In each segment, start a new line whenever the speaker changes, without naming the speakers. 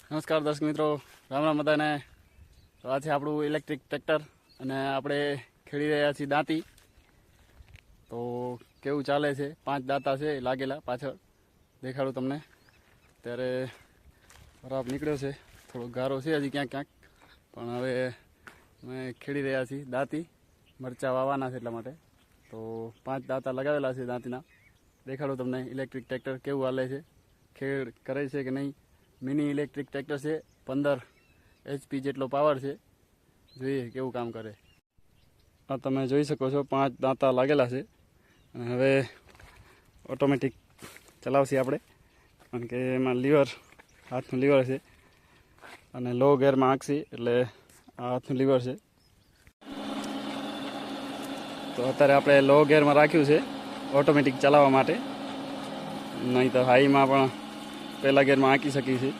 નમસ્કાર દર્શક મિત્રો, રામ રામ બધાને. તો આ છે આપણું ઇલેક્ટ્રિક ટ્રેક્ટર અને આપણે ખેડી રહ્યા છીએ દાંતી. તો કેવું ચાલે છે, 5 દાંતા છે લાગેલા પાછળ, દેખાડું તમને. ત્યારે બરાબર નીકળ્યો છે, થોડો ગારો છે હજી ક્યાંક ક્યાંક, પણ હવે અમે ખેડી રહ્યા છીએ દાંતી. મરચાં વાવવાના છે એટલા માટે. તો 5 દાંતા લગાવેલા છે દાંતીના. દેખાડું તમને ઇલેક્ટ્રિક ટ્રેક્ટર કેવું હાલે છે, ખેડ કરે છે કે નહીં. મિની ઇલેક્ટ્રિક ટ્રેક્ટર છે, 15 HP જેટલો પાવર છે. જોઈએ કેવું કામ કરે. આ તમે જોઈ શકો છો, 5 દાંતા લાગેલા છે અને હવે ઓટોમેટિક ચલાવશે આપણે, કારણ કે એમાં લીવર, હાથનું લીવર છે અને લો ગેરમાં આંકશી એટલે આ હાથનું લીવર છે. તો અત્યારે આપણે લો ગેરમાં રાખ્યું છે ઓટોમેટિક ચલાવવા માટે, નહીં તો હાઈમાં પણ પહેલા ગેરમાં આંકી શકીએ છીએ.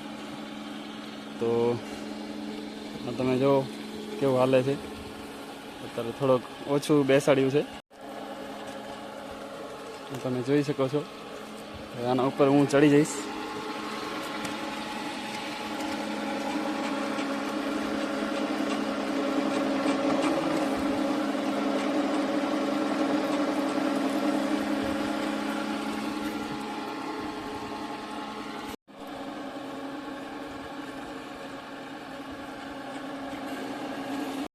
તો તમે જો કેવું હાલે છે. અત્યારે થોડોક ઓછું બેસાડ્યું છે, તમે જોઈ શકો છો. આના ઉપર હું ચડી જઈશ.